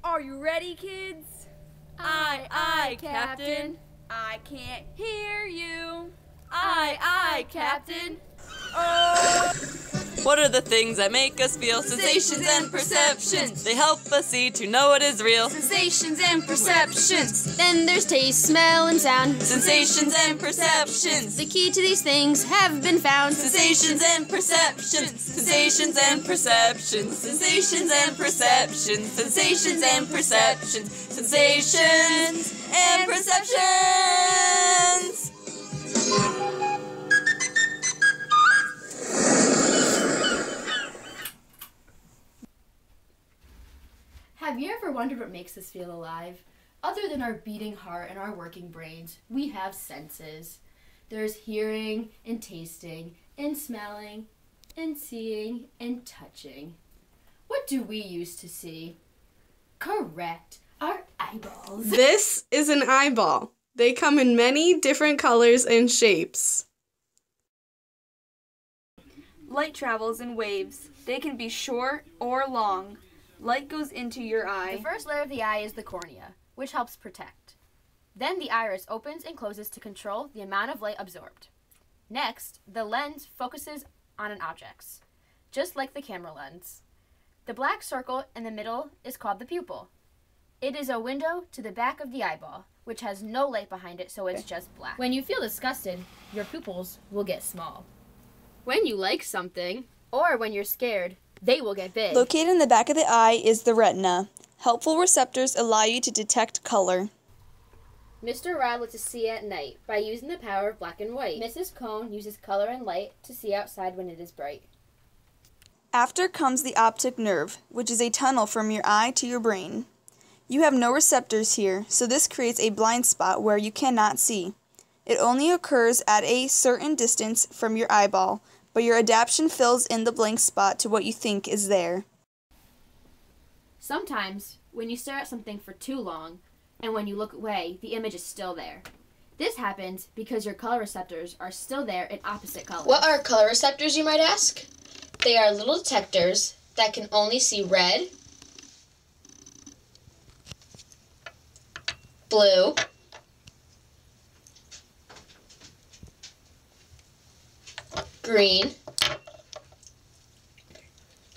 Are you ready, kids? Aye, Captain. I can't hear you. Aye, Captain. What are the things that make us feel? Sensations and perceptions. They help us see to know what is real. Sensations and perceptions. Then there's taste, smell, and sound. Sensations and perceptions. The key to these things have been found. Sensations and perceptions. Sensations and perceptions. Sensations and perceptions. Sensations and perceptions. Sensations and perceptions. Have you ever wondered what makes us feel alive? Other than our beating heart and our working brains, we have senses. There's hearing and tasting and smelling and seeing and touching. What do we use to see? Correct, our eyeballs. This is an eyeball. They come in many different colors and shapes. Light travels in waves. They can be short or long. Light goes into your eye. The first layer of the eye is the cornea, which helps protect. Then the iris opens and closes to control the amount of light absorbed. Next, the lens focuses on an object, just like the camera lens. The black circle in the middle is called the pupil. It is a window to the back of the eyeball, which has no light behind it, so it's just black. When you feel disgusted, your pupils will get small. When you like something, or when you're scared, they will get big. Located in the back of the eye is the retina. Helpful receptors allow you to detect color. Mr. Rod lets us see at night by using the power of black and white. Mrs. Cone uses color and light to see outside when it is bright. After comes the optic nerve, which is a tunnel from your eye to your brain. You have no receptors here, so this creates a blind spot where you cannot see. It only occurs at a certain distance from your eyeball, but your adaptation fills in the blank spot to what you think is there. Sometimes, when you stare at something for too long, and when you look away, the image is still there. This happens because your color receptors are still there in opposite colors. What are color receptors, you might ask? They are little detectors that can only see red, blue, green,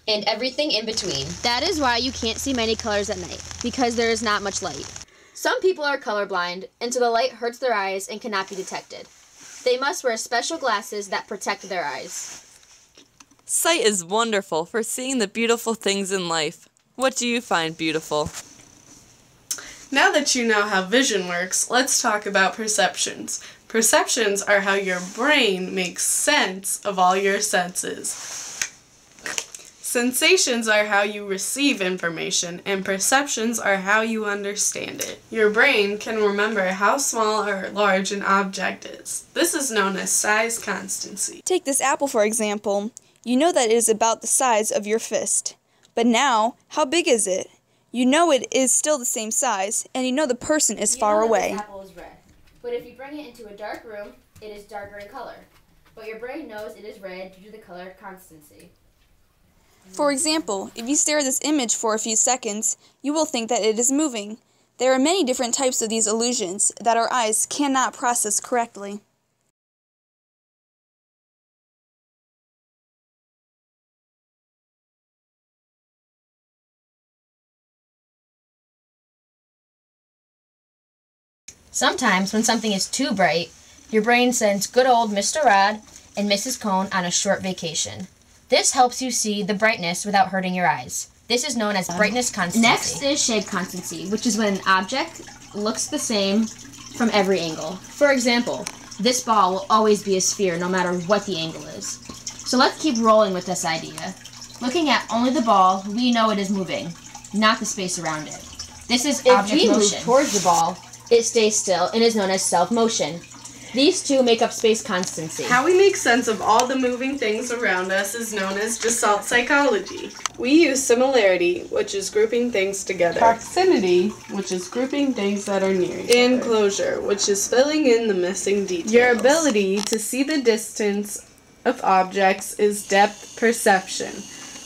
and everything in between. That is why you can't see many colors at night, because there is not much light. Some people are colorblind, and so the light hurts their eyes and cannot be detected. They must wear special glasses that protect their eyes. Sight is wonderful for seeing the beautiful things in life. What do you find beautiful? Now that you know how vision works, let's talk about perceptions. Perceptions are how your brain makes sense of all your senses. Sensations are how you receive information, and perceptions are how you understand it. Your brain can remember how small or large an object is. This is known as size constancy. Take this apple for example. You know that it is about the size of your fist. But now, how big is it? You know it is still the same size, and you know the person is far away. This apple is red, but if you bring it into a dark room, it is darker in color. But your brain knows it is red due to the color constancy. For example, if you stare at this image for a few seconds, you will think that it is moving. There are many different types of these illusions that our eyes cannot process correctly. Sometimes, when something is too bright, your brain sends good old Mr. Rod and Mrs. Cone on a short vacation. This helps you see the brightness without hurting your eyes. This is known as brightness constancy. Next is shape constancy, which is when an object looks the same from every angle. For example, this ball will always be a sphere no matter what the angle is. So let's keep rolling with this idea. Looking at only the ball, we know it is moving, not the space around it. This is object motion. If we move towards the ball, it stays still and is known as self-motion. These two make up space constancy. How we make sense of all the moving things around us is known as gestalt psychology. We use similarity, which is grouping things together. Proximity, which is grouping things that are near each other. And closure, which is filling in the missing details. Your ability to see the distance of objects is depth perception.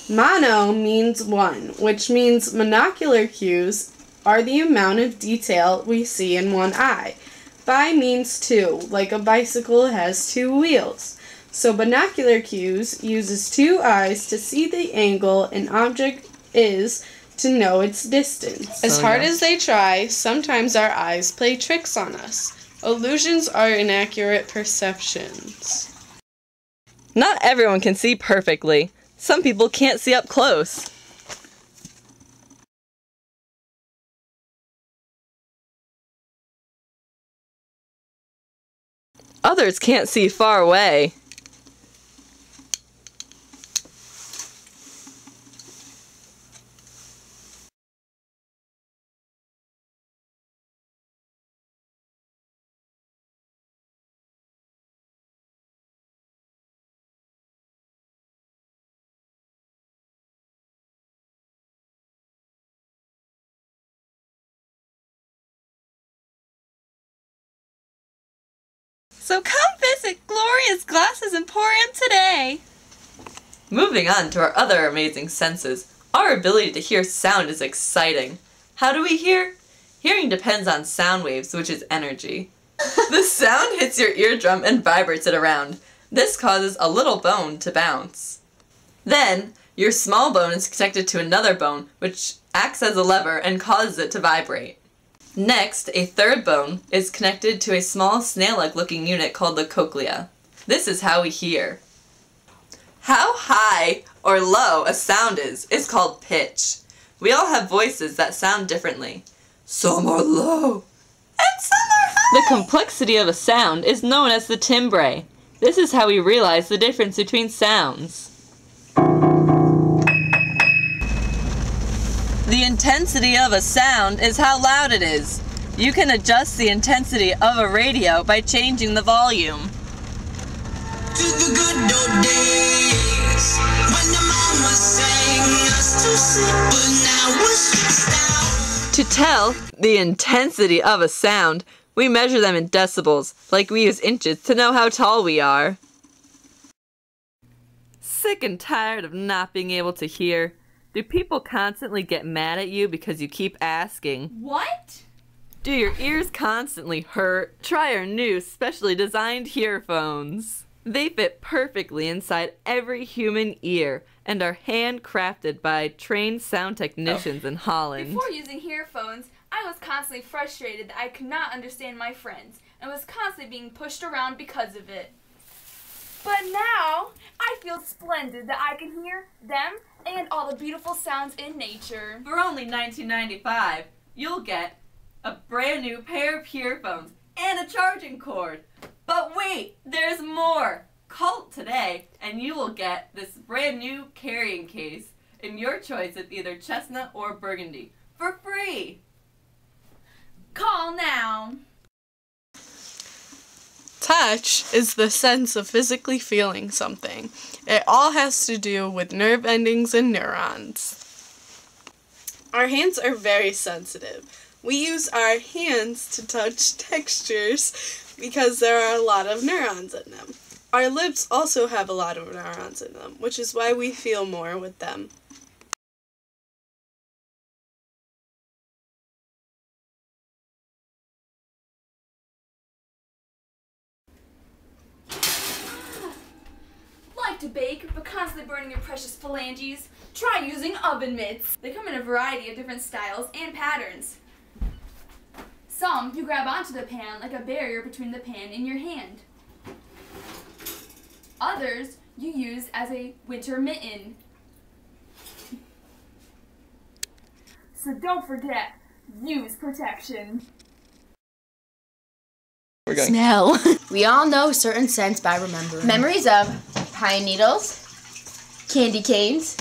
Mono means one, which means monocular cues are the amount of detail we see in one eye. Bi means two, like a bicycle has two wheels. So binocular cues uses two eyes to see the angle an object is to know its distance. As hard as they try, sometimes our eyes play tricks on us. Illusions are inaccurate perceptions. Not everyone can see perfectly. Some people can't see up close. Others can't see far away. So come visit Gloria's Glasses Emporium today! Moving on to our other amazing senses, our ability to hear sound is exciting. How do we hear? Hearing depends on sound waves, which is energy. The sound hits your eardrum and vibrates it around. This causes a little bone to bounce. Then, your small bone is connected to another bone, which acts as a lever and causes it to vibrate. Next, a third bone is connected to a small snail-like looking unit called the cochlea. This is how we hear. How high or low a sound is called pitch. We all have voices that sound differently. Some are low, and some are high. The complexity of a sound is known as the timbre. This is how we realize the difference between sounds. The intensity of a sound is how loud it is. You can adjust the intensity of a radio by changing the volume. To the good old days when the mama sang us to sleep, but now we're stressed out. To tell the intensity of a sound, we measure them in decibels, like we use inches to know how tall we are. Sick and tired of not being able to hear? Do people constantly get mad at you because you keep asking? What? Do your ears constantly hurt? Try our new specially designed earphones. They fit perfectly inside every human ear and are handcrafted by trained sound technicians in Holland. Before using earphones, I was constantly frustrated that I could not understand my friends and was constantly being pushed around because of it. But now, I feel splendid that I can hear them and all the beautiful sounds in nature. For only $19.95, you'll get a brand new pair of earphones and a charging cord. But wait, there's more! Call today and you will get this brand new carrying case in your choice of either chestnut or burgundy for free. Call now. Touch is the sense of physically feeling something. It all has to do with nerve endings and neurons. Our hands are very sensitive. We use our hands to touch textures because there are a lot of neurons in them. Our lips also have a lot of neurons in them, which is why we feel more with them. Like to bake, but constantly burning your precious phalanges? Try using oven mitts. They come in a variety of different styles and patterns. Some you grab onto the pan like a barrier between the pan and your hand. Others you use as a winter mitten. So don't forget, use protection. Smell. We all know certain scents by remembering. Memories of pine needles, candy canes,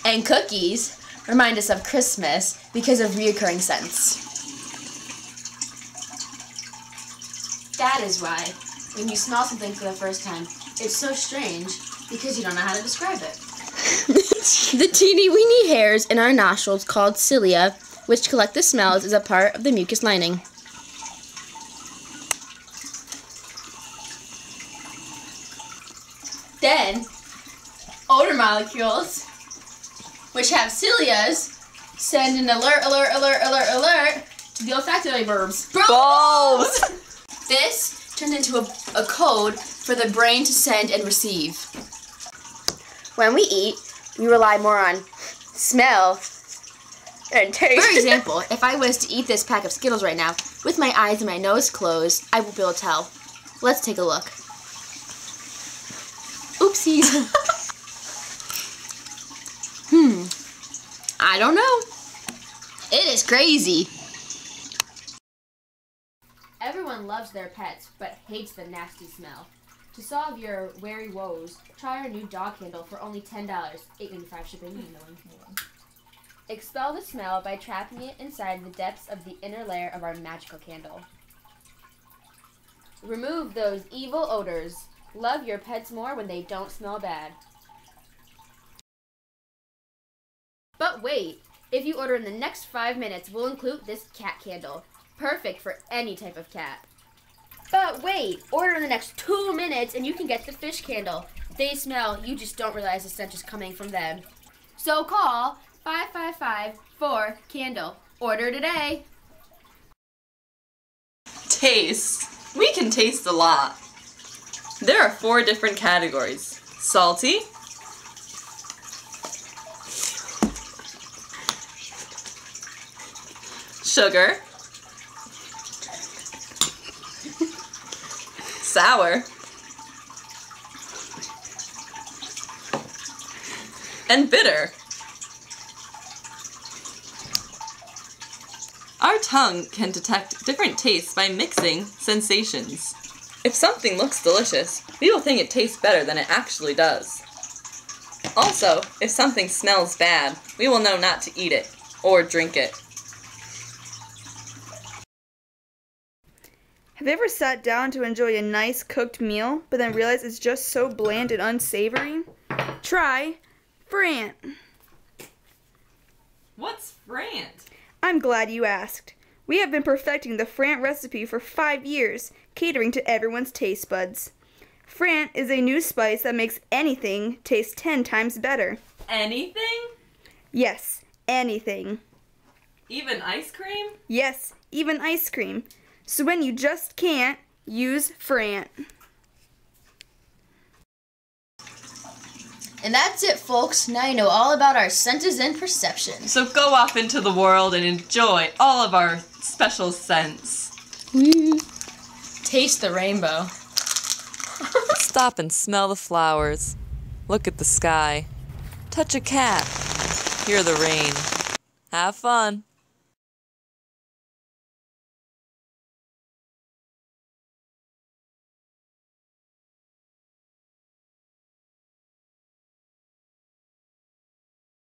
and cookies remind us of Christmas because of reoccurring scents. That is why, when you smell something for the first time, it's so strange because you don't know how to describe it. The teeny weeny hairs in our nostrils called cilia, which collect the smells, is a part of the mucus lining. Then, odor molecules, which have cilias, Send an alert, alert, alert, alert, alert to the olfactory bulbs. Bulbs! This turns into a code for the brain to send and receive. When we eat, we rely more on smell and taste. For example, if I was to eat this pack of Skittles right now, with my eyes and my nose closed, I won't be able to tell. Let's take a look. Oopsies. I don't know. It is crazy. Everyone loves their pets, but hates the nasty smell. To solve your weary woes, try our new dog candle for only $10, $8.95 shipping. Expel the smell by trapping it inside the depths of the inner layer of our magical candle. Remove those evil odors. Love your pets more when they don't smell bad. But wait, if you order in the next 5 minutes, we'll include this cat candle. Perfect for any type of cat. But wait, order in the next 2 minutes and you can get the fish candle. They smell, you just don't realize the scent is coming from them. So call 555-4-CANDLE. Order today. Taste. We can taste a lot. There are 4 different categories. Salty, sugar, sour, and bitter. Our tongue can detect different tastes by mixing sensations. If something looks delicious, we will think it tastes better than it actually does. Also, if something smells bad, we will know not to eat it or drink it. Have you ever sat down to enjoy a nice cooked meal, but then realized it's just so bland and unsavory? Try Frant. What's Frant? I'm glad you asked. We have been perfecting the Frant recipe for 5 years, catering to everyone's taste buds. Frant is a new spice that makes anything taste 10 times better. Anything? Yes, anything. Even ice cream? Yes, even ice cream. So when you just can't, use Frant. And that's it, folks. Now you know all about our senses and perceptions. So go off into the world and enjoy all of our special scents. Taste the rainbow. Stop and smell the flowers. Look at the sky. Touch a cat. Hear the rain. Have fun.